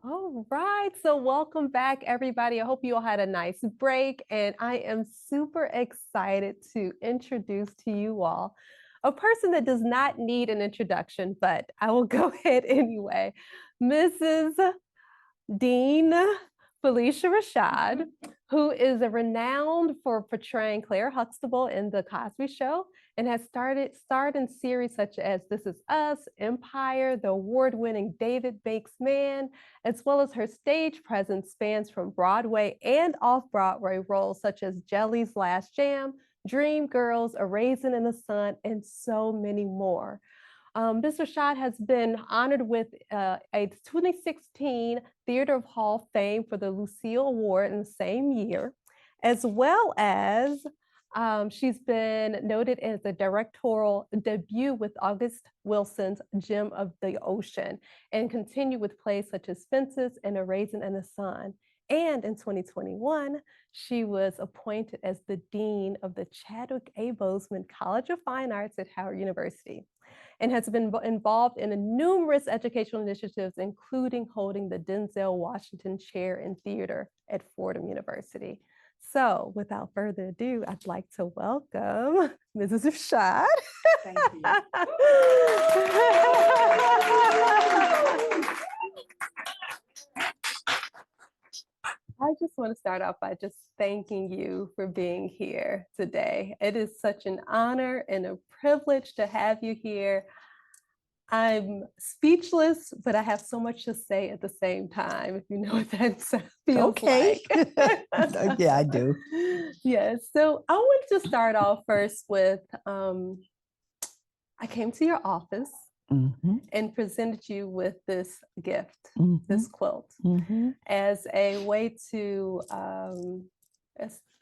All right, so welcome back, everybody. I hope you all had a nice break, and I am super excited to introduce to you all a person that does not need an introduction, but I will go ahead anyway. Mrs. Dean Phylicia Rashad, who is renowned for portraying Claire Huxtable in The Cosby Show and has starred in series such as This Is Us, Empire, the award-winning David Bakes Man, as well as her stage presence spans from Broadway and off-Broadway roles such as Jelly's Last Jam, Dreamgirls, A Raisin in the Sun, and so many more. Ms. Rashad has been honored with a 2016 Theater of Hall of Fame for the Lucille Award in the same year, as well as she's been noted as a directorial debut with August Wilson's Gem of the Ocean and continued with plays such as Fences and A Raisin in the Sun. And in 2021, she was appointed as the Dean of the Chadwick A. Boseman College of Fine Arts at Howard University and has been involved in numerous educational initiatives, including holding the Denzel Washington Chair in Theater at Fordham University. So without further ado, I'd like to welcome Mrs. Rashad. Thank you. I just want to start off by just thanking you for being here today. It is such an honor and a privilege to have you here. I'm speechless, but I have so much to say at the same time, if you know what that feels Okay. like. Yeah, I do. Yes. So I want to start off first with I came to your office and presented you with this gift, this quilt, as a way to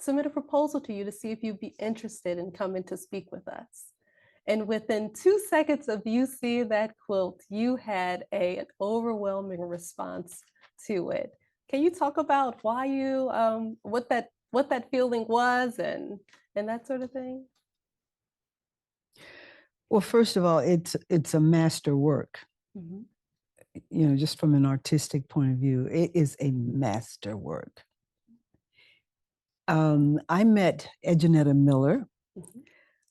submit a proposal to you to see if you'd be interested in coming to speak with us. And within 2 seconds of you seeing that quilt, you had an overwhelming response to it. Can you talk about why you, what that feeling was and that sort of thing? Well, first of all, it's a master work. You know, just from an artistic point of view, it is a master work. I met Edjanetta Miller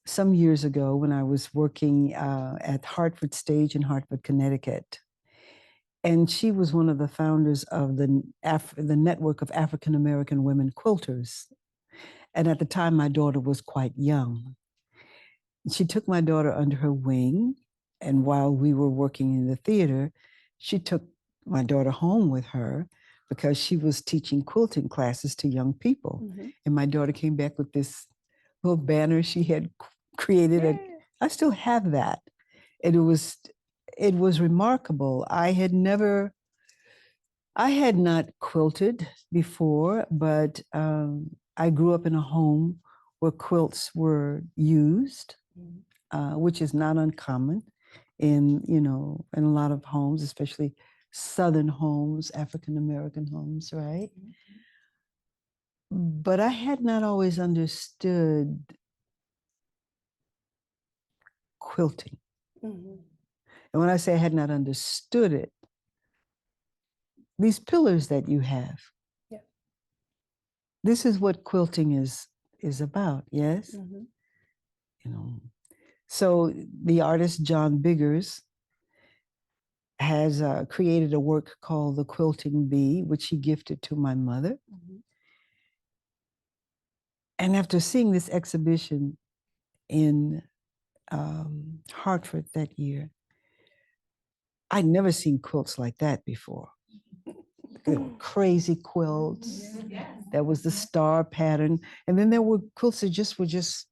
some years ago when I was working at Hartford Stage in Hartford, Connecticut. And she was one of the founders of the network of African American women quilters. And at the time, my daughter was quite young. She took my daughter under her wing. And while we were working in the theater, she took my daughter home with her because she was teaching quilting classes to young people. And my daughter came back with this little banner she had created. I still have that. And it was remarkable. I had not quilted before, but I grew up in a home where quilts were used, which is not uncommon in a lot of homes, especially Southern homes, African American homes, right? But I had not always understood quilting. And when I say I had not understood it, these pillars that you have, this is what quilting is about, yes? You know, so the artist John Biggers has created a work called The Quilting Bee, which he gifted to my mother. And after seeing this exhibition in Hartford that year, I'd never seen quilts like that before. They were crazy quilts. There was the star pattern. And then there were quilts that were just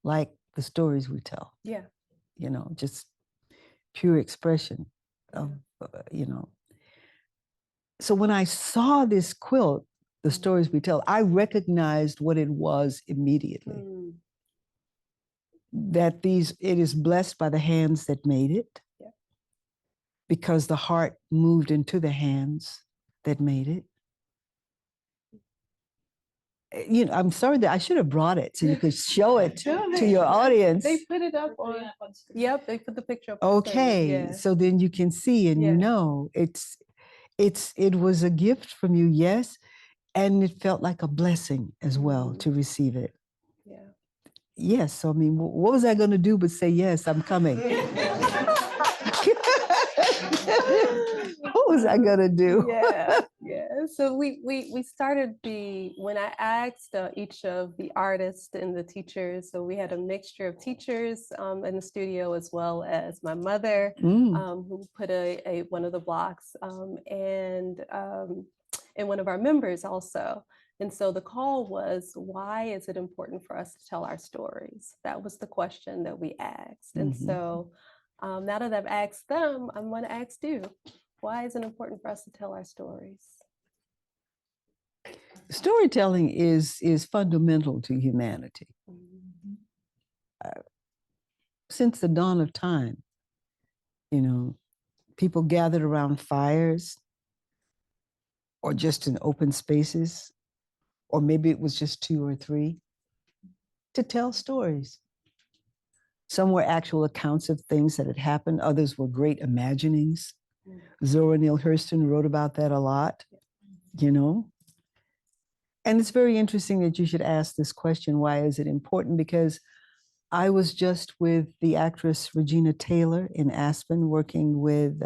like the stories we tell. Yeah. You know, just pure expression of, So when I saw this quilt, the stories we tell, I recognized what it was immediately. That it is blessed by the hands that made it, because the heart moved into the hands that made it. You know, I'm sorry that I should have brought it so you could show it to your audience. They put it up on. Yep, they put the picture up. Okay, so then you can see and you know it it was a gift from you, yes, and it felt like a blessing as well to receive it. Yeah. Yes, so I mean, what was I going to do but say yes, I'm coming? What was I gonna do? Yeah, yeah. So we started when I asked each of the artists and the teachers. So we had a mixture of teachers in the studio, as well as my mother, who put one of the blocks, and one of our members also. And so the call was, why is it important for us to tell our stories? That was the question that we asked. And so now that I've asked them, I'm going to ask you. Why is it important for us to tell our stories? Storytelling is fundamental to humanity. Since the dawn of time, people gathered around fires or just in open spaces, or maybe it was just two or three, to tell stories. Some were actual accounts of things that had happened. Others were great imaginings. Zora Neale Hurston wrote about that a lot, And it's very interesting that you should ask this question, why is it important? Because I was just with the actress Regina Taylor in Aspen, working with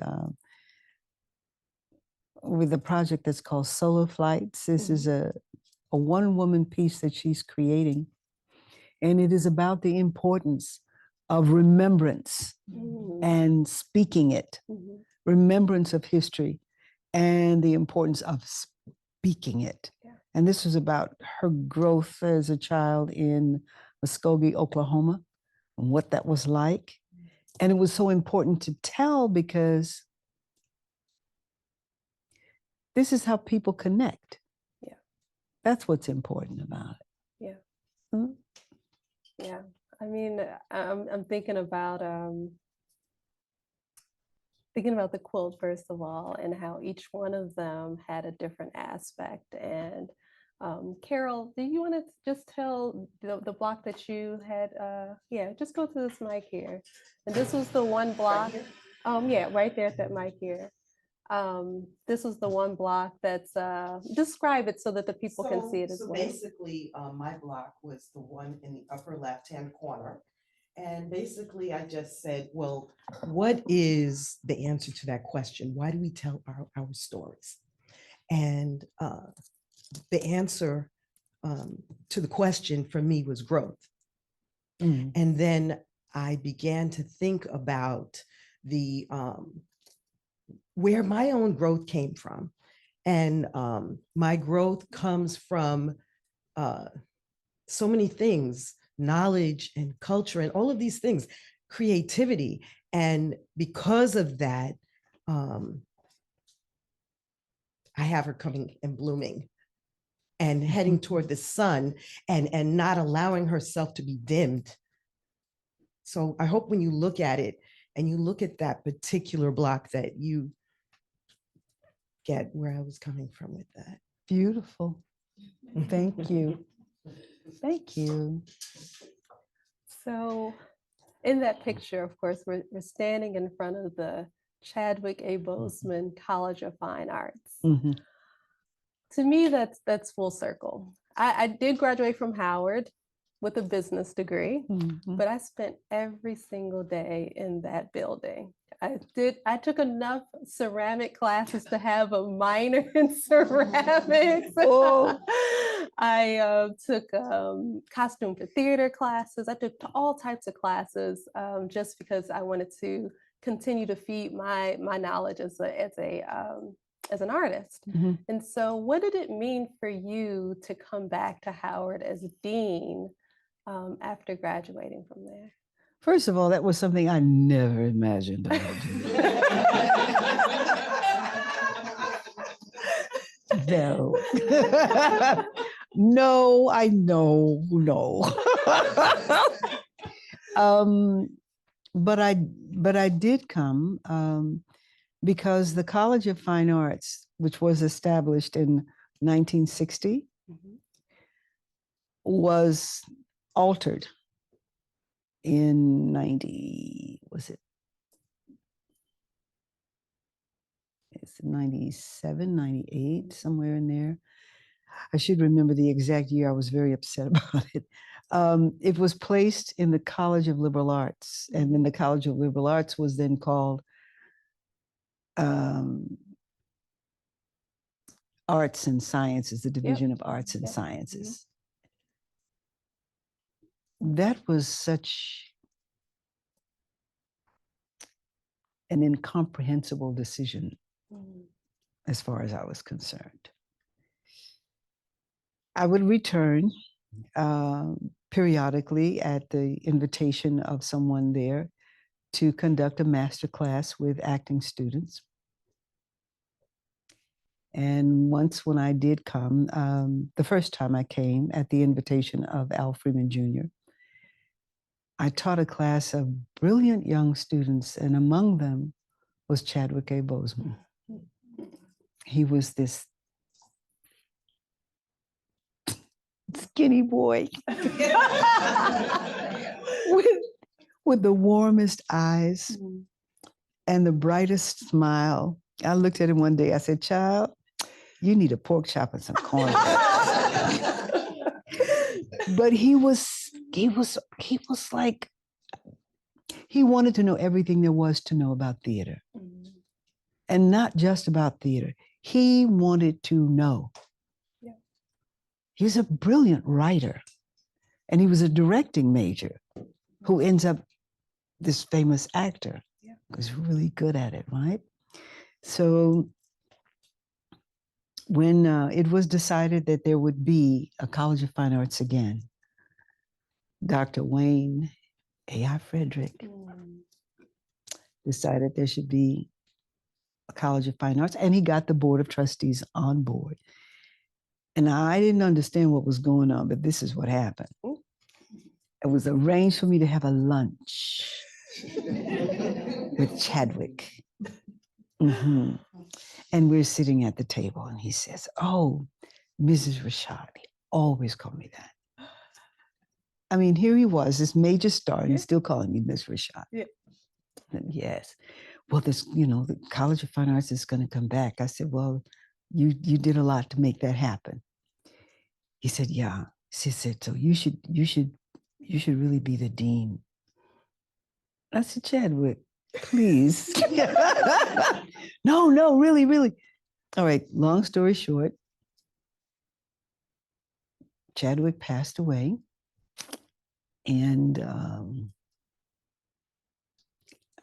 a project that's called Solo Flights. This is a one-woman piece that she's creating. And it is about the importance of remembrance and speaking it, remembrance of history, and the importance of speaking it. Yeah. And this was about her growth as a child in Muskogee, Oklahoma, and what that was like. And it was so important to tell because this is how people connect. Yeah. That's what's important about it. Yeah. Mm-hmm. Yeah. I mean, I'm thinking about the quilt, first of all, and how each one of them had a different aspect. And Carol, do you want to just tell the block that you had? Yeah, just go to this mic here. And this was the one block. Yeah, right there at that mic here. This was the one block that's, describe it so that the people can see it as well. So basically, my block was the one in the upper left-hand corner. And basically, I just said, well, what is the answer to that question? Why do we tell our stories? And the answer to the question for me was growth. And then I began to think about the where my own growth came from. And my growth comes from so many things, knowledge and culture and all of these things, creativity. And because of that, I have her coming and blooming and heading toward the sun and not allowing herself to be dimmed. So I hope when you look at it and you look at that particular block that you get where I was coming from with that. Beautiful. Thank you. Thank you. So in that picture, of course, we're standing in front of the Chadwick A. Boseman College of Fine Arts. To me, that's full circle. I did graduate from Howard with a business degree, but I spent every single day in that building. I took enough ceramic classes to have a minor in ceramics. Oh. I took costume for theater classes. I took all types of classes just because I wanted to continue to feed my knowledge as an artist. And so what did it mean for you to come back to Howard as dean after graduating from there? First of all, that was something I never imagined I would do. No. No, I know, no. But I did come because the College of Fine Arts, which was established in 1960, was altered in 90, was it? it's 97, 98, somewhere in there. I should remember the exact year. I was very upset about it. It was placed in the College of Liberal Arts, and then the College of Liberal Arts was then called Arts and Sciences, the Division of Arts and Sciences. That was such an incomprehensible decision as far as I was concerned. I would return periodically at the invitation of someone there to conduct a master class with acting students. And once when I did come, the first time I came at the invitation of Al Freeman Jr., I taught a class of brilliant young students, and among them was Chadwick A. Boseman. He was this skinny boy with the warmest eyes and the brightest smile. I looked at him one day, I said, "Child, you need a pork chop and some corn." But he was like, he wanted to know everything there was to know about theater. And not just about theater. He wanted to know. He's a brilliant writer. And he was a directing major who ends up this famous actor. He's really good at it, right? So when it was decided that there would be a College of Fine Arts again, Dr. Wayne A.I. Frederick decided there should be a College of Fine Arts, and he got the Board of Trustees on board. And I didn't understand what was going on, but this is what happened. It was arranged for me to have a lunch with Chadwick. And we're sitting at the table, and he says, "Oh, Mrs. Rashad." He always called me that. I mean, here he was, this major star, and he's still calling me Miss Rashad. And yes. Well, this, the College of Fine Arts is going to come back. I said, "Well, you did a lot to make that happen." He said, "Yeah." She said, "So you should really be the dean." I said, "Chadwick, please." No, really. All right, long story short, Chadwick passed away, and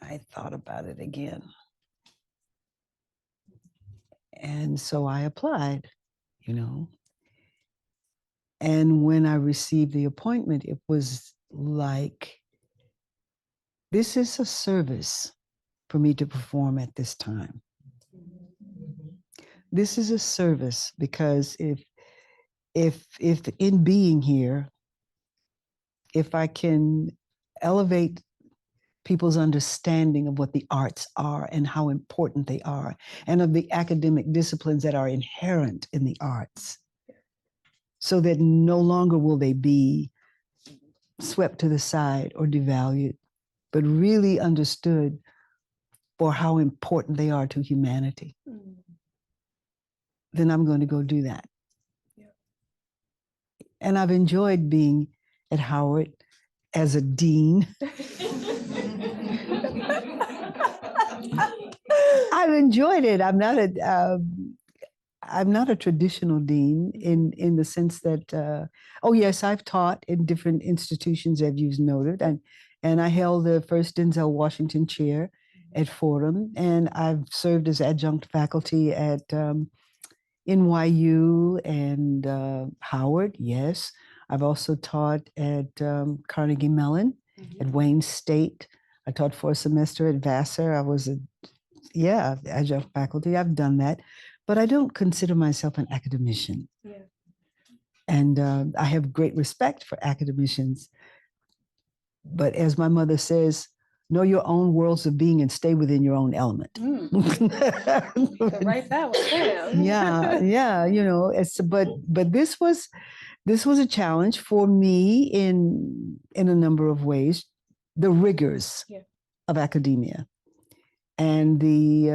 I thought about it again. And so I applied, And when I received the appointment, it was like, this is a service for me to perform at this time. This is a service because if in being here, if I can elevate people's understanding of what the arts are and how important they are, and of the academic disciplines that are inherent in the arts, so that no longer will they be swept to the side or devalued, but really understood for how important they are to humanity, then I'm going to go do that. And I've enjoyed being at Howard as a dean. I've enjoyed it. I'm not a traditional dean in the sense that, oh yes, I've taught in different institutions, as you've noted, and I held the first Denzel Washington Chair at Fordham, and I've served as adjunct faculty at NYU and Howard. Yes, I've also taught at Carnegie Mellon, at Wayne State. I taught for a semester at Vassar. I was adjunct faculty. I've done that. But I don't consider myself an academician. And I have great respect for academicians. But as my mother says, know your own worlds of being and stay within your own element. Write that one down. Yeah. But this was a challenge for me in a number of ways. The rigors of academia and the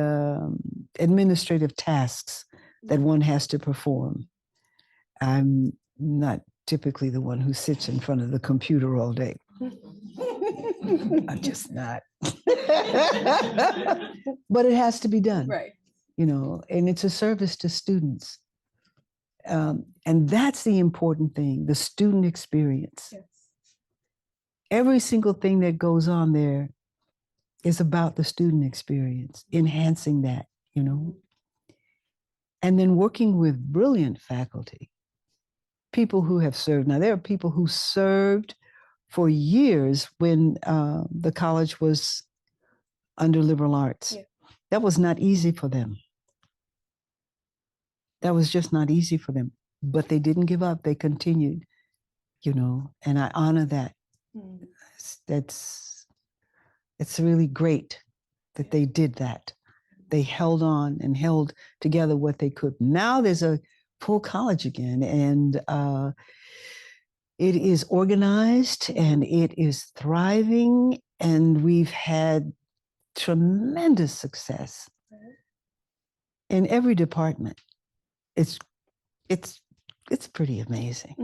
administrative tasks that one has to perform. I'm not typically the one who sits in front of the computer all day. I'm just not. But it has to be done, Right. And it's a service to students. And that's the important thing, the student experience. Yes. Every single thing that goes on there is about the student experience, enhancing that, And then working with brilliant faculty, people who have served. Now, there are people who served for years when the college was under liberal arts. Yeah. That was not easy for them. That was just not easy for them. But they didn't give up. They continued, and I honor that. Mm. It's really great that they did that. They held on and held together what they could. Now there's a full college again, and it is organized and it is thriving, and we've had tremendous success in every department. It's pretty amazing.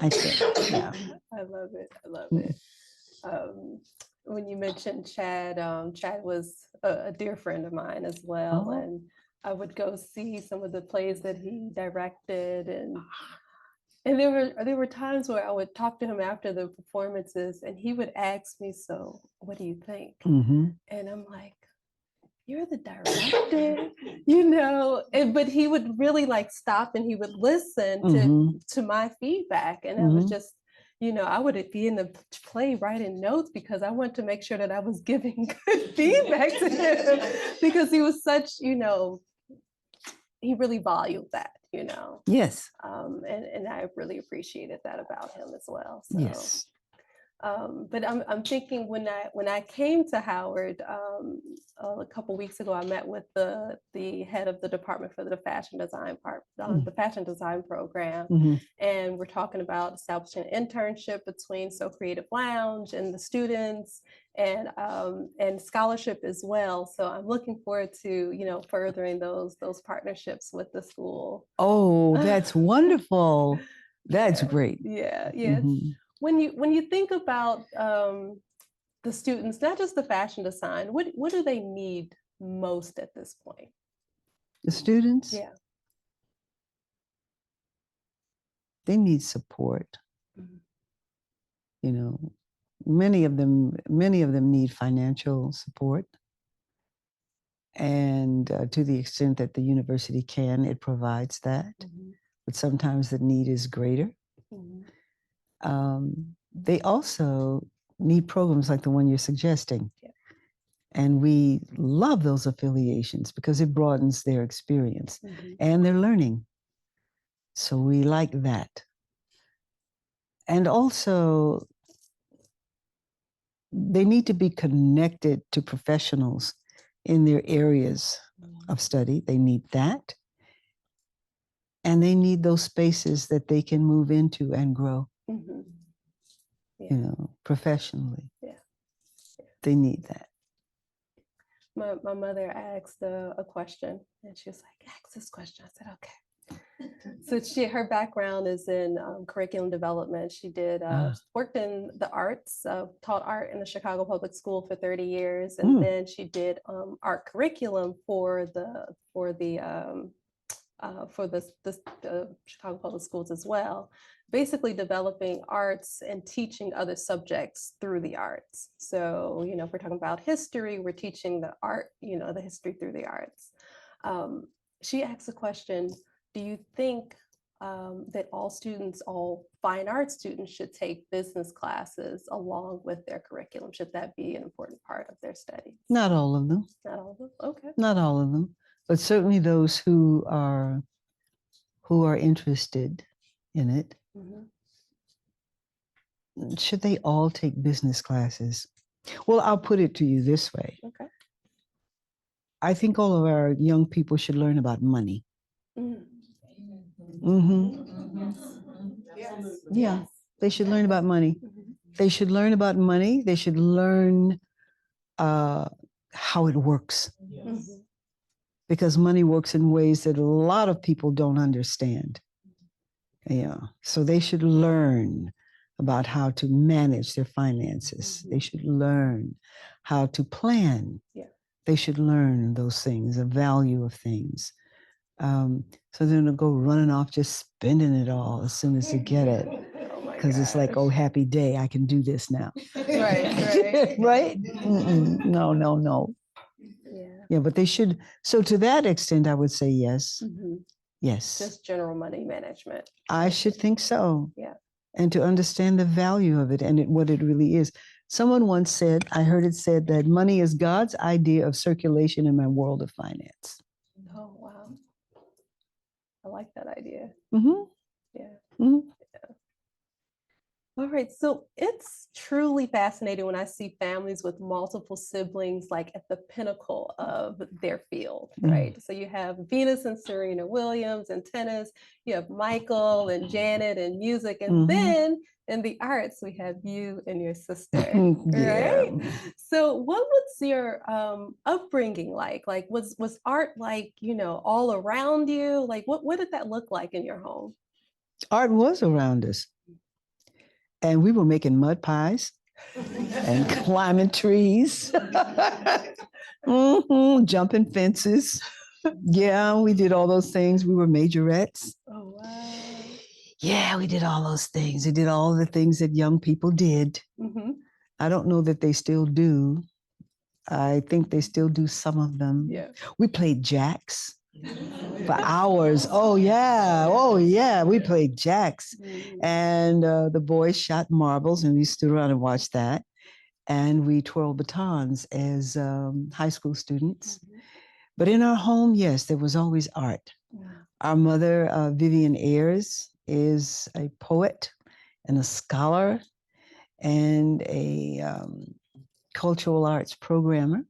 I think. Yeah. I love it. I love it. When you mentioned Chad, Chad was a dear friend of mine as well, Oh. and I would go see some of the plays that he directed, and there were times where I would talk to him after the performances, and he would ask me, "So, what do you think?" Mm-hmm. And I'm like, "You're the director," but he would really stop and he would listen to my feedback, and I was just, I would be in the play writing notes because I wanted to make sure that I was giving good feedback to him because he was such, he really valued that, Yes. and I really appreciated that about him as well. So. Yes. But I'm thinking when I came to Howard a couple weeks ago, I met with the head of the department for the fashion design the fashion design program, and we're talking about establishing an internship between So Creative Lounge and the students, and scholarship as well. So I'm looking forward to furthering those partnerships with the school. Oh, that's wonderful. That's great. Yeah. When you think about the students, not just the fashion design, what do they need most at this point? The students? Yeah. They need support. Many of them need financial support. And to the extent that the university can, it provides that. But sometimes the need is greater. They also need programs like the one you're suggesting. Yeah. And we love those affiliations because it broadens their experience and their learning. So we like that. And also, they need to be connected to professionals in their areas of study. They need that. And they need those spaces that they can move into and grow, professionally. Yeah. They need that. My mother asked a question, and she was like, "Ask this question." I said, "Okay." So her background is in curriculum development. She did worked in the arts, taught art in the Chicago Public School for 30 years, and then she did art curriculum for the Chicago Public Schools as well, basically developing arts and teaching other subjects through the arts. So, if we're talking about history, we're teaching the art, the history through the arts. She asked a question, do you think that all fine arts students should take business classes along with their curriculum? Should that be an important part of their studies? Not all of them. Not all of them? Okay. Not all of them, but certainly those who are interested in it. Should they all take business classes? Well, I'll put it to you this way. Okay. I think all of our young people should learn about money. Yeah, they should learn about money. They should learn about money. They should learn how it works. because money works in ways that a lot of people don't understand. Yeah. So they should learn about how to manage their finances. They should learn how to plan. Yeah. They should learn those things, the value of things. So they're gonna go running off just spending it all as soon as they get it. Oh my Because it's like, gosh. oh, happy day, I can do this now. Right. Right? No, no, no. Yeah. Yeah, but they should. So to that extent, I would say yes. Yes. Just general money management. I should think so. Yeah. And to understand the value of it and what it really is. Someone once said, I heard it said that money is God's idea of circulation in my world of finance. Oh, wow. I like that idea. Mm-hmm. Yeah. Mm-hmm. All right, so it's truly fascinating when I see families with multiple siblings like at the pinnacle of their field, right? So you have Venus and Serena Williams in tennis, you have Michael and Janet in music, and then in the arts, we have you and your sister, right? So what was your upbringing like? Like was art like, all around you? Like what did that look like in your home? Art was around us. And we were making mud pies and climbing trees, jumping fences. Yeah, we did all those things. We were majorettes. Oh, wow. Yeah, we did all those things. We did all the things that young people did. I don't know that they still do. I think they still do some of them. Yeah. We played jacks for hours. Oh yeah, we played jacks. And the boys shot marbles and we stood around and watched that. And we twirled batons as high school students. But in our home, yes, there was always art. Our mother, Vivian Ayers, is a poet and a scholar and a cultural arts programmer.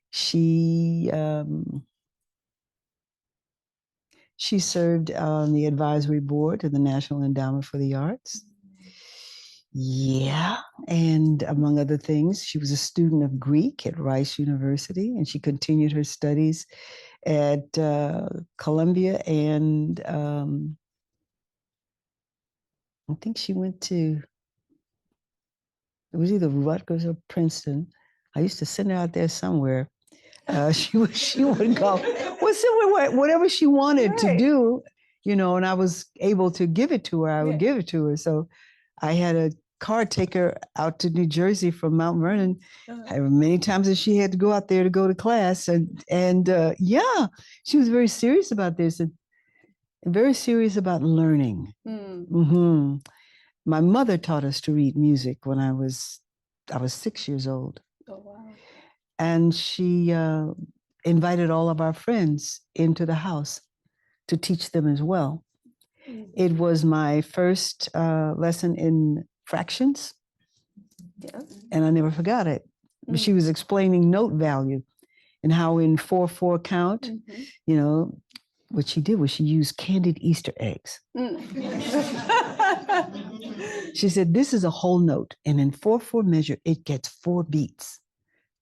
She served on the advisory board of the National Endowment for the Arts. Yeah, and among other things, she was a student of Greek at Rice University, and she continued her studies at Columbia, and I think she went to, it was either Rutgers or Princeton. I used to send her out there somewhere. She would go, well, somewhere, whatever she wanted to do, and I was able to give it to her. I would give it to her. So I had a car take her out to New Jersey from Mount Vernon. Many times that she had to go out there to go to class. And yeah, she was very serious about this and very serious about learning. My mother taught us to read music when I was 6 years old. Oh, wow. And she invited all of our friends into the house to teach them as well. It was my first lesson in fractions. Yeah. And I never forgot it. She was explaining note value and how in 4/4 count, what she did was she used candied Easter eggs. She said, this is a whole note. And in 4/4 measure, it gets 4 beats.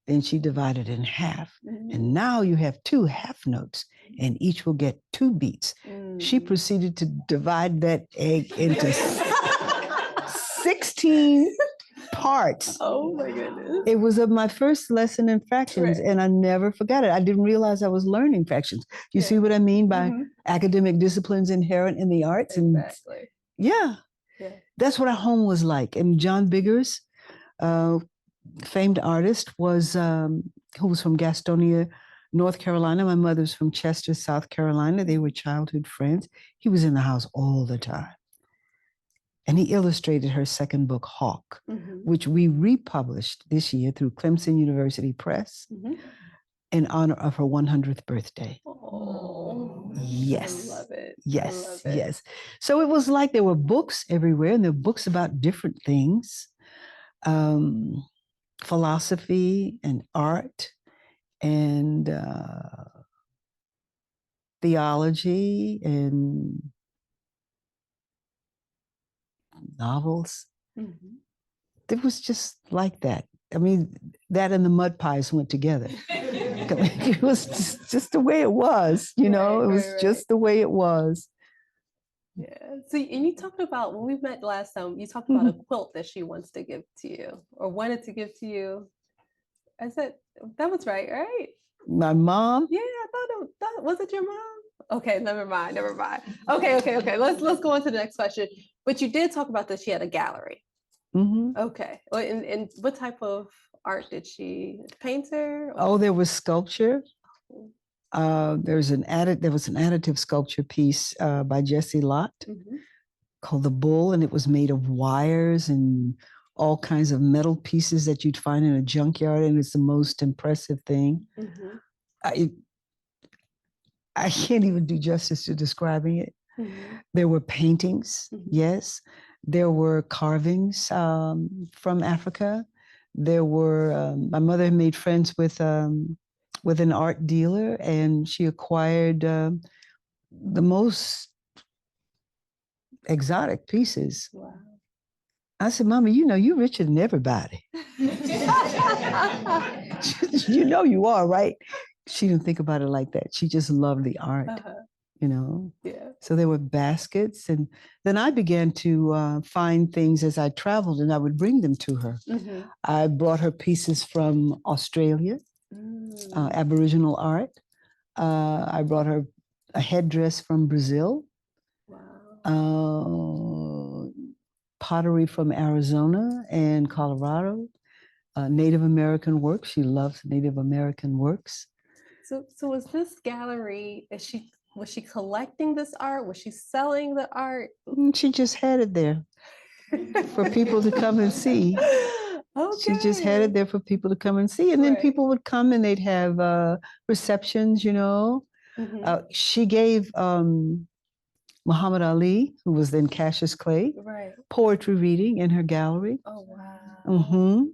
Then she divided it in half. And now you have 2 half notes, and each will get 2 beats. She proceeded to divide that egg into 16 parts. Oh my goodness. It was my first lesson in fractions, and I never forgot it. I didn't realize I was learning fractions. You see what I mean by academic disciplines inherent in the arts? Exactly. Yeah. That's what our home was like. And John Biggers, famed artist, was who was from Gastonia, North Carolina. My mother's from Chester, South Carolina. They were childhood friends. He was in the house all the time. And he illustrated her second book, Hawk, which we republished this year through Clemson University Press in honor of her 100th birthday. Oh, yes. I love it. Yes, I love it. yes. So it was like there were books everywhere, and there were books about different things. Philosophy and art and theology and novels. It was just like that. I mean, that and the mud pies went together. It was just the way it was, you know, it was just the way it was. Yeah. So, and you talked about when we met last time, you talked about a quilt that she wants to give to you or wanted to give to you. I said, that was right? My mom? Yeah, I thought was it your mom? Okay, never mind. Okay. Let's go on to the next question. But you did talk about that she had a gallery. Okay. Well, and what type of art did she painter? Oh, there was sculpture. There was an additive sculpture piece by Jessie Lott called The Bull, and it was made of wires and all kinds of metal pieces that you'd find in a junkyard, and it's the most impressive thing. I can't even do justice to describing it. There were paintings, yes. There were carvings from Africa. There were, my mother made friends with an art dealer, and she acquired the most exotic pieces. Wow. I said, Mama, you know, you're richer than everybody. You know you are, right? She didn't think about it like that. She just loved the art, you know? Yeah. So there were baskets. And then I began to find things as I traveled, and I would bring them to her. I brought her pieces from Australia, Aboriginal art. I brought her a headdress from Brazil. Wow. Pottery from Arizona and Colorado. Native American works. She loves Native American works. So was this gallery, was she collecting this art? Was she selling the art? She just had it there for people to come and see. Okay. She just had it there for people to come and see. And then people would come and they'd have receptions, you know. She gave Muhammad Ali, who was then Cassius Clay, poetry reading in her gallery. Oh, wow.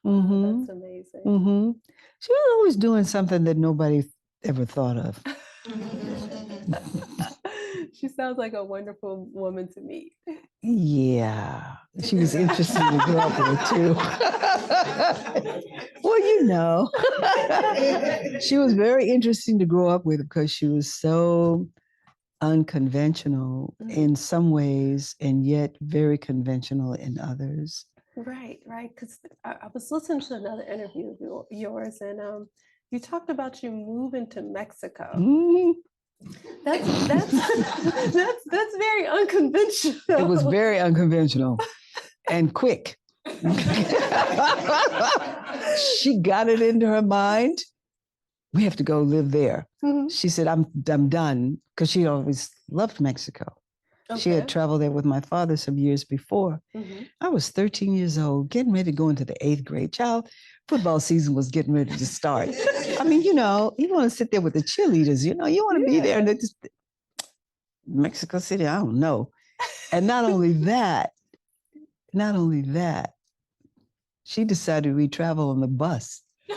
That's amazing. She was always doing something that nobody ever thought of. She sounds like a wonderful woman to meet. Yeah, she was interesting to grow up with too. Well, you know, she was very interesting to grow up with because she was so unconventional in some ways and yet very conventional in others. Right. Because I was listening to another interview of yours, and you talked about you moving to Mexico. That's very unconventional. It was very unconventional and quick. She got it into her mind. We have to go live there. She said, I'm done, because she always loved Mexico. Okay. She had traveled there with my father some years before. I was 13 years old, getting ready to go into the 8th grade. Child, football season was getting ready to start. I mean, you know, you want to sit there with the cheerleaders, you know, you want to be there. And just, Mexico City, I don't know. And not only that, she decided we travel on the bus. She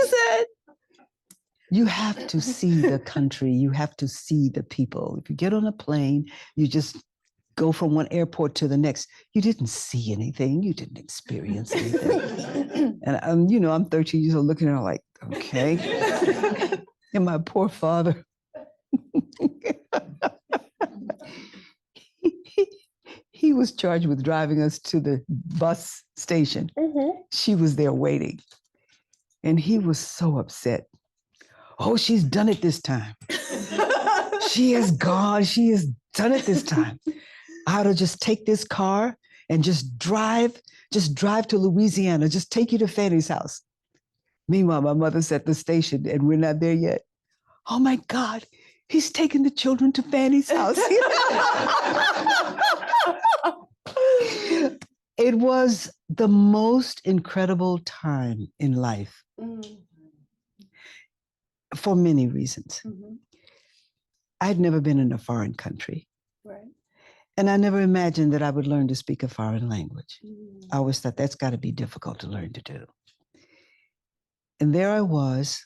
said, you have to see the country. You have to see the people. If you get on a plane, you just go from one airport to the next. You didn't see anything. You didn't experience anything. And you know, I'm 13 years old looking at her like, okay. And my poor father. He was charged with driving us to the bus station. She was there waiting. And he was so upset. Oh, she's done it this time. She has done it this time. I ought to just take this car and just drive to Louisiana, just take you to Fanny's house. Meanwhile, my mother's at the station and we're not there yet. Oh my God, he's taking the children to Fanny's house. It was the most incredible time in life. For many reasons. I'd never been in a foreign country. Right. And I never imagined that I would learn to speak a foreign language. I always thought that's got to be difficult to learn to do. And there I was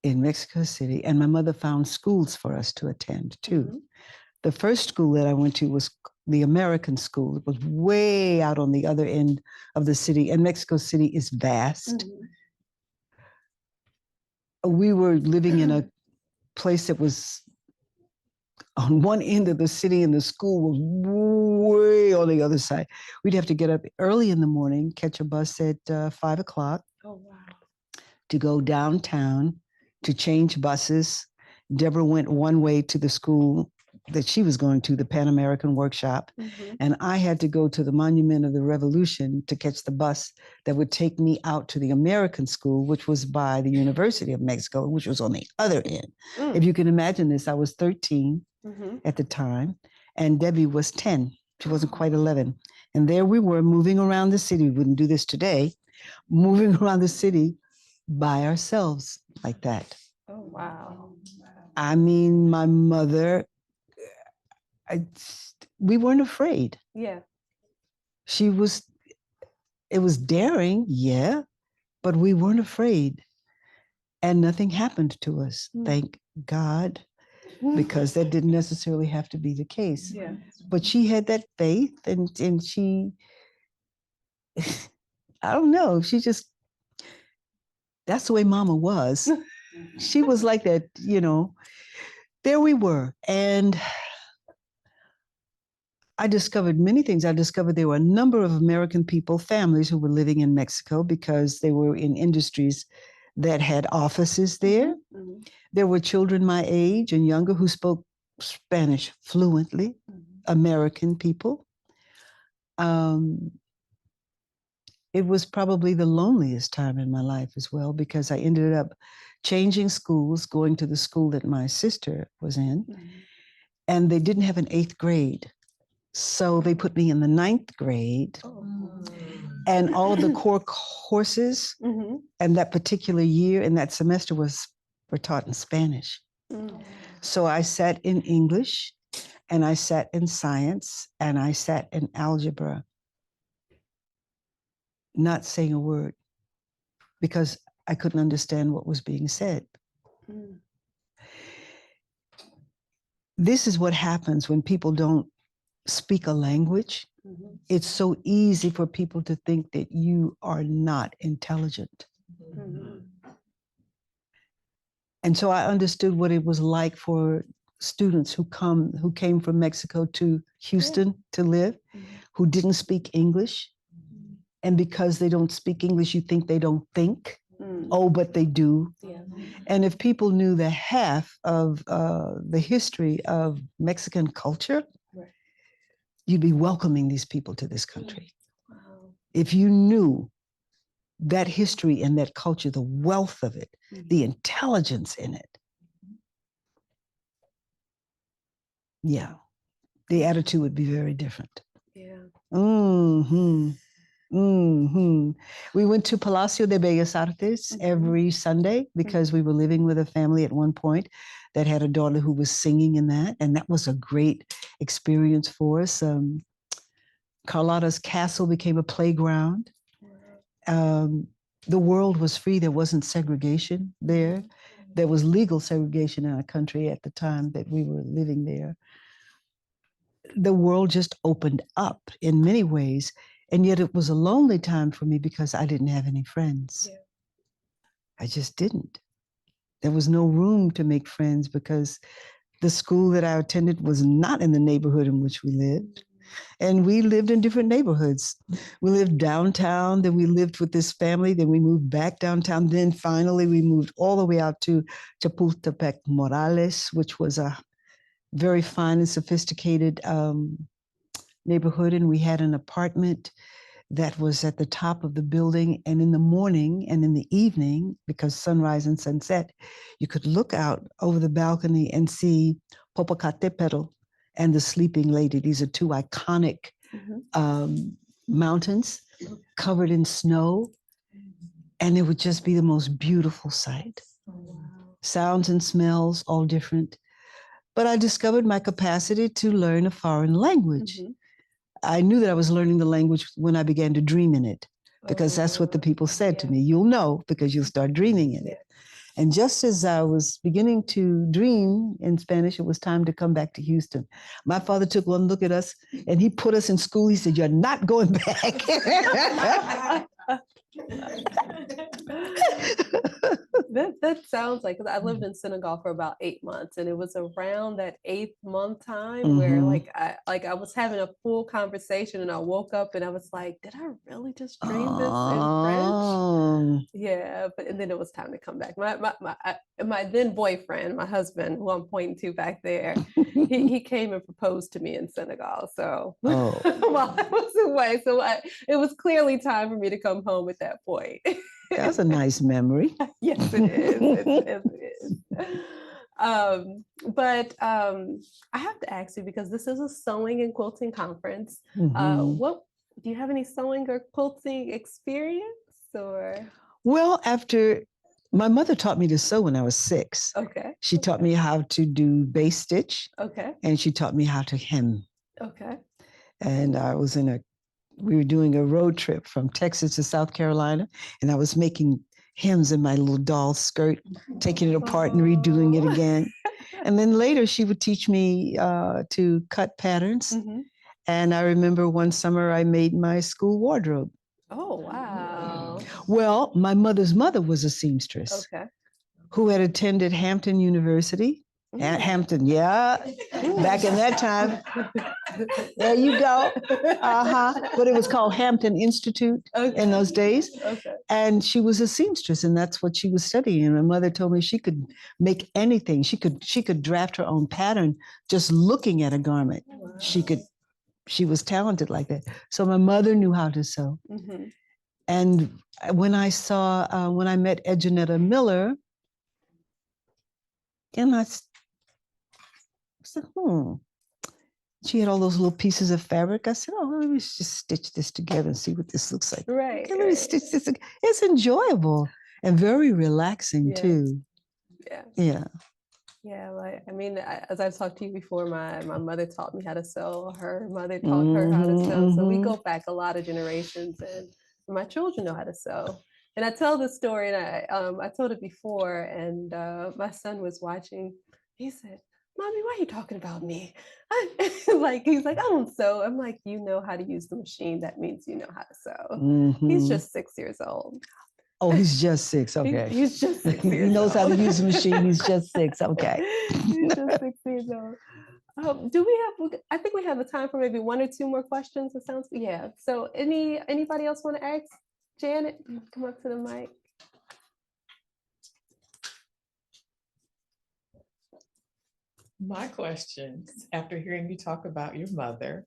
in Mexico City, and my mother found schools for us to attend too. The first school that I went to was the American school. It was way out on the other end of the city, and Mexico City is vast. We were living in a place that was on one end of the city, and the school was way on the other side. We'd have to get up early in the morning, catch a bus at 5 o'clock. Oh, wow. To go downtown to change buses. Deborah went one way to the school that she was going to, the Pan American Workshop. And I had to go to the Monument of the Revolution to catch the bus that would take me out to the American school, which was by the University of Mexico, which was on the other end. If you can imagine this, I was 13 at the time, and Debbie was 10. She wasn't quite 11. And there we were moving around the city. We wouldn't do this today, moving around the city by ourselves like that. Oh, wow. I mean, my mother, we weren't afraid. Yeah. It was daring, yeah, but we weren't afraid. And nothing happened to us, thank God, because that didn't necessarily have to be the case. Yeah. But she had that faith, and she, I don't know, she just, that's the way Mama was. She was like that, you know. There we were. And I discovered many things. I discovered there were a number of American people, families who were living in Mexico because they were in industries that had offices there. There were children my age and younger who spoke Spanish fluently, American people. It was probably the loneliest time in my life as well, because I ended up changing schools, going to the school that my sister was in, and they didn't have an 8th grade. So they put me in the 9th grade, and all of the core courses and that particular year and that semester were taught in Spanish. So I sat in English, and I sat in science, and I sat in algebra, not saying a word, because I couldn't understand what was being said. This is what happens when people don't speak a language. It's so easy for people to think that you are not intelligent. And so I understood what it was like for students who came from Mexico to Houston to live, who didn't speak English. And because they don't speak English, you think they don't think. Oh, but they do. And if people knew the half of the history of Mexican culture, you'd be welcoming these people to this country. If you knew that history and that culture, the wealth of it, the intelligence in it, yeah, the attitude would be very different. Yeah. We went to Palacio de Bellas Artes every Sunday because we were living with a family at one point that had a daughter who was singing in that, and that was a great experience for us. Carlotta's Castle became a playground. The world was free. There wasn't segregation there. There was legal segregation in our country at the time that we were living there. The world just opened up in many ways. And yet it was a lonely time for me because I didn't have any friends. I just didn't. There was no room to make friends because the school that I attended was not in the neighborhood in which we lived. And we lived in different neighborhoods. We lived downtown, then we lived with this family, then we moved back downtown. Then finally we moved all the way out to Chapultepec Morales, which was a very fine and sophisticated neighborhood. And we had an apartment that was at the top of the building. And in the morning and in the evening, because sunrise and sunset, you could look out over the balcony and see Popocatépetl and the Sleeping Lady. These are two iconic mountains covered in snow. And it would just be the most beautiful sight. Sounds and smells, all different. But I discovered my capacity to learn a foreign language. I knew that I was learning the language when I began to dream in it, because that's what the people said to me. You'll know because you'll start dreaming in it. And just as I was beginning to dream in Spanish, it was time to come back to Houston. My father took one look at us and he put us in school. He said, "You're not going back." That sounds like, 'cause I lived in Senegal for about 8 months, and it was around that 8th month time where Mhm. I was having a full conversation, and I woke up and I was like, "Did I really just dream this in French?" Oh. Yeah, but and then it was time to come back. My then boyfriend, my husband, who I'm pointing to back there, he came and proposed to me in Senegal. So Oh. while I was away, it was clearly time for me to come home at that point. That's a nice memory. Yes, it is. It is. But I have to ask you because this is a sewing and quilting conference. Mhm. What do you have any sewing or quilting experience or? Well, after my mother taught me to sew when I was 6. Okay. She taught me how to do base stitch Okay. and she taught me how to hem. Okay. And we were doing a road trip from Texas to South Carolina, and I was making hems in my little doll skirt, taking it apart and redoing it again. And then later she would teach me to cut patterns. Mhm. And I remember one summer I made my school wardrobe. Oh, wow. Well, my mother's mother was a seamstress Okay. who had attended Hampton University. Mm. Hampton, yeah, back in that time. There you go. But it was called Hampton Institute in those days. Okay. And she was a seamstress, and that's what she was studying. And my mother told me she could make anything. She could draft her own pattern just looking at a garment. Wow. She was talented like that. So my mother knew how to sew. Mm-hmm. And when I met Edjanetta Miller, and I said, she had all those little pieces of fabric. I said, let me just stitch this together and see what this looks like. Right. Okay, let me stitch this. It's enjoyable and very relaxing too. Yeah. Yeah. Yeah, as I've talked to you before, my mother taught me how to sew. Her mother taught her how to sew. So we go back a lot of generations, and my children know how to sew. And I tell this story, and I told it before, and my son was watching. He said, "Mommy, why are you talking about me?" He's like, "I don't sew." I'm like, "You know how to use the machine. That means you know how to sew." He's just 6 years old. Oh, he's just 6. Okay. He's just 6 He years knows how to old. use the machine. He's just 6. Okay. He's just 6 years old. I think we have the time for maybe 1 or 2 more questions. It sounds, yeah. So anybody else want to ask? Janet, come up to the mic. My question, after hearing you talk about your mother,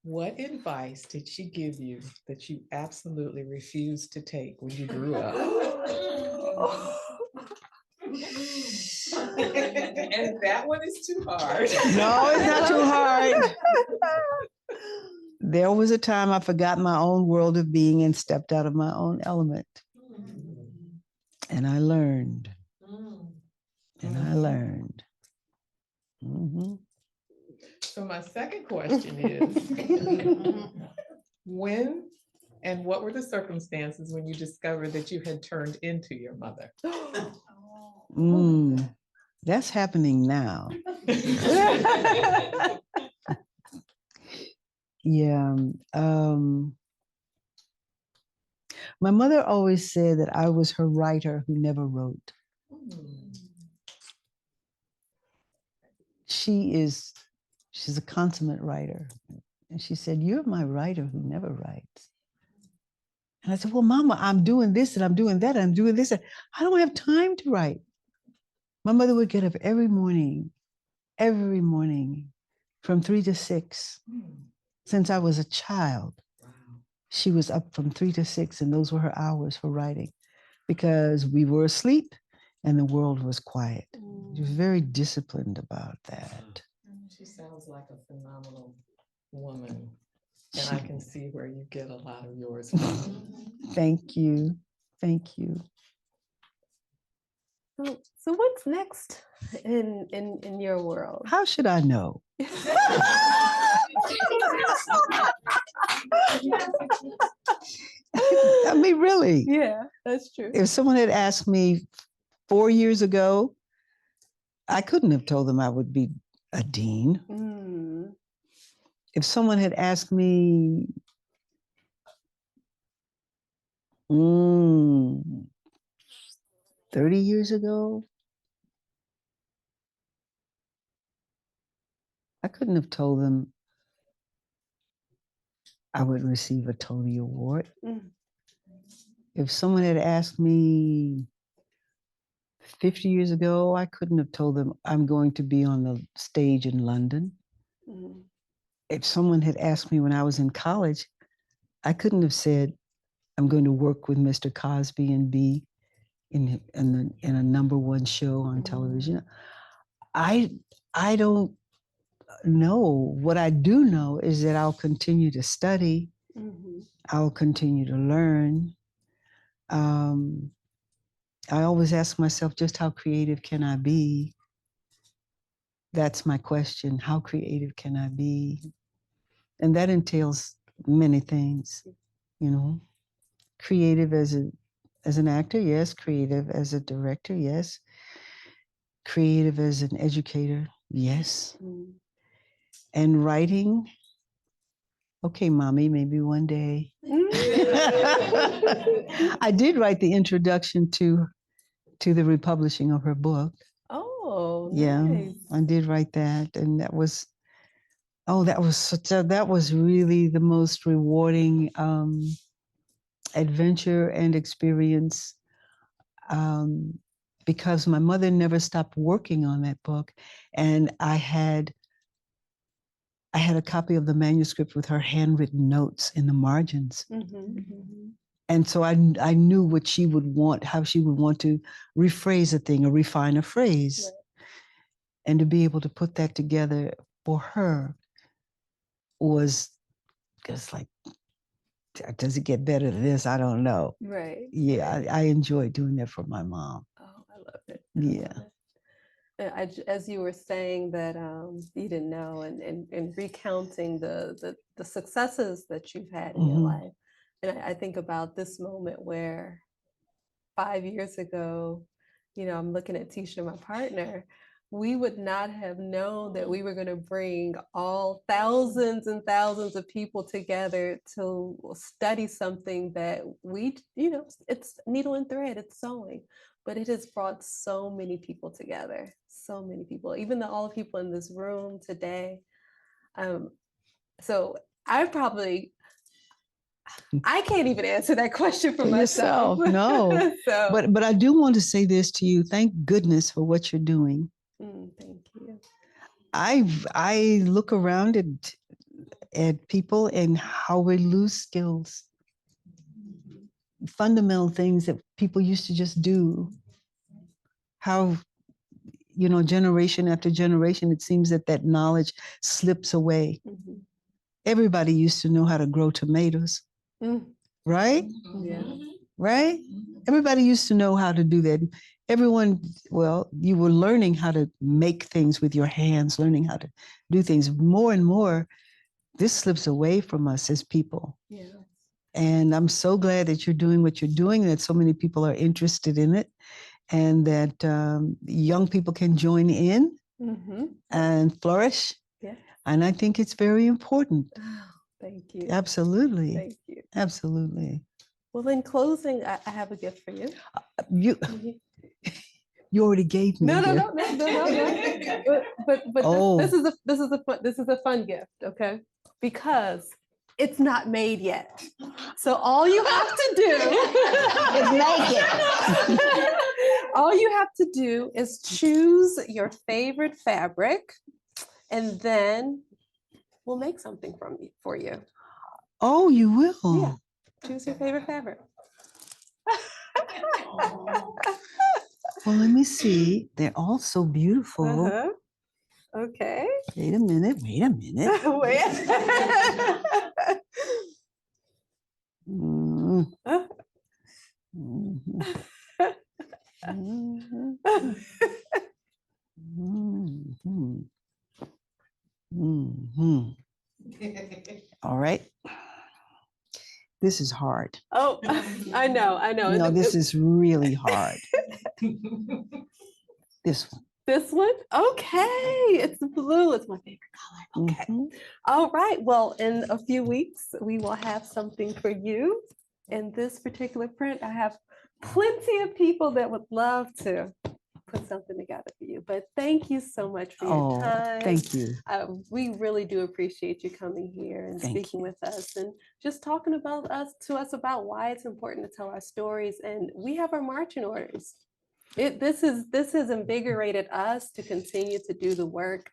what advice did she give you that you absolutely refused to take when you grew up? And that one is too hard. No, it's not too hard. There was a time I forgot my own world of being and stepped out of my own element. And I learned. And I learned. So my second question is, when and what were the circumstances when you discovered that you had turned into your mother? That's happening now. Yeah. My mother always said that I was her writer who never wrote. She's a consummate writer. And she said, "You're my writer who never writes." And I said, "Well, Mama, I'm doing this and I'm doing that and I'm doing this. I don't have time to write." My mother would get up every morning from 3 to 6. Since I was a child, she was up from 3 to 6, and those were her hours for writing because we were asleep and the world was quiet. She was very disciplined about that. She sounds like a phenomenal woman, and I can see where you get a lot of yours from. Thank you. Thank you. So what's next in your world? How should I know? I mean, really. Yeah, that's true. If someone had asked me 4 years ago, I couldn't have told them I would be a dean. Mm. If someone had asked me 30 years ago, I couldn't have told them I would receive a Tony Award. Mm. If someone had asked me 50 years ago, I couldn't have told them I'm going to be on the stage in London. Mm. If someone had asked me when I was in college, I couldn't have said I'm going to work with Mr. Cosby and be in a #1 show on television. I don't know. What I do know is that I'll continue to study. Mhm. I'll continue to learn. I always ask myself, just how creative can I be? That's my question. How creative can I be? And that entails many things, you know. Creative as an actor, yes. Creative as a director, yes. Creative as an educator, yes. Mm. And writing, okay, mommy, maybe one day. I did write the introduction to the republishing of her book. Oh, Yeah, nice. I did write that, and that was that was really the most rewarding adventure and experience, because my mother never stopped working on that book, and I had a copy of the manuscript with her handwritten notes in the margins. Mhm. And so I knew what she would want, how she would want to rephrase a thing or refine a phrase. Right. And to be able to put that together for her was just like, does it get better than this? I don't know. Right. Yeah, I enjoyed doing that for my mom. Oh, I love it. Yeah. Love it. As you were saying that you didn't know, and recounting the successes that you've had in your Mhm. life, and I think about this moment where 5 years ago, I'm looking at Tisha, my partner, we would not have known that we were going to bring all thousands and thousands of people together to study something that it's needle and thread, it's sewing, but it has brought so many people together, so many people, even all the people in this room today. Um, so I probably I can't even answer that question for myself. Yourself, no. So, But I do want to say this to you. Thank goodness for what you're doing. thank you. I look around at people and how we lose skills, fundamental things that people used to just do. How, generation after generation, it seems that knowledge slips away. Mhm. Everybody used to know how to grow tomatoes, Mm, right? yeah. Right? Everybody used to know how to do that. Everyone, well, you were learning how to make things with your hands, learning how to do things more and more. This slips away from us as people. Yeah. And I'm so glad that you're doing what you're doing, that so many people are interested in it, and that young people can join in Mm-hmm. and flourish. Yeah. And I think it's very important. Thank you. Absolutely. Thank you. Absolutely. Well, in closing, I have a gift for you. You already gave me. No, no, a no, gift. no, no, no, no. But Oh. this is a fun gift, okay? Because it's not made yet. So all you have to do Is make it. all you have to do is choose your favorite fabric, and then we'll make something for you. Oh, you will? Yeah. Choose your favorite fabric. Well, let me see. They're all so beautiful. Uh-huh. Okay. Wait a minute. Wait a minute. Wait. Mm. Mhm. Mhm. Mhm. Mhm. All right. this is hard. Oh, I know. No, this is really hard. This one. This one? Okay. It's blue. It's my favorite color. Okay. Mhm. All right. Well, in a few weeks, we will have something for you. In this particular print, I have plenty of people that would love to put something together for you. But thank you so much for your Oh, time. thank you. We really do appreciate you coming here and Thank speaking you. with us and just talking about us about why it's important to tell our stories. And we have our marching orders. This has invigorated us to continue to do the work.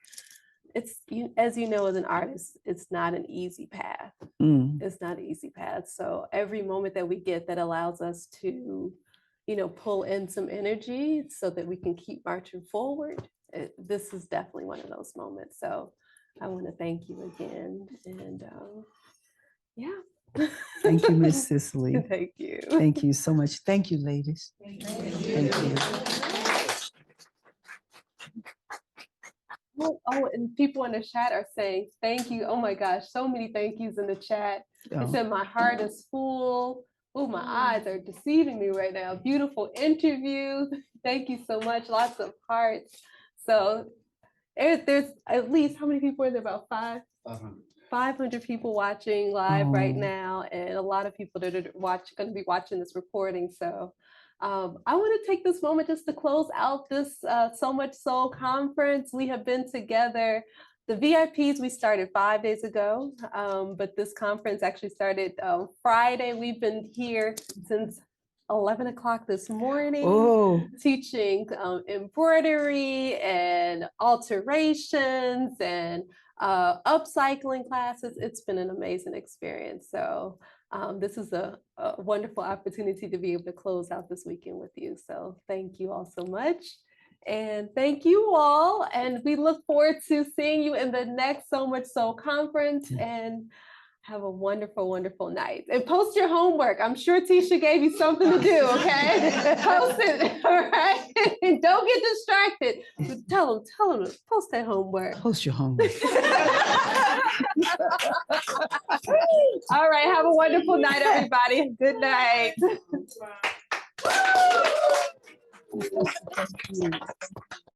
As you know, as an artist, it's not an easy path. Mm. It's not an easy path. So every moment that we get that allows us to, pull in some energy so that we can keep marching forward. This is definitely one of those moments. So I want to thank you again. And yeah. Thank you, Miss Cecily. Thank you. Thank you so much. Thank you, ladies. Thank you. Oh, and people in the chat are saying thank you. Oh my gosh, so many thank yous in the chat. It Oh. said my heart is full. Oh, my eyes are deceiving me right now. Beautiful interview. Thank you so much. Lots of hearts. So there's at least, how many people are there? About 500 people watching live right Oh. now, and a lot of people that are going to be watching this recording. So I want to take this moment just to close out this So Much Soul conference. We have been together. The VIPs we started 5 days ago, but this conference actually started Friday. We've been here since 11 o'clock this morning, Oh. teaching embroidery and alterations and upcycling classes. It's been an amazing experience. So this is a wonderful opportunity to be able to close out this weekend with you. So thank you all so much. And thank you all. And we look forward to seeing you in the next So Much Soul conference. And have a wonderful, wonderful night. And post your homework. I'm sure Tisha gave you something to do, okay? Post it, all right? And don't get distracted. But tell them to post that homework. Post your homework. All right, have a wonderful night, everybody. Good night.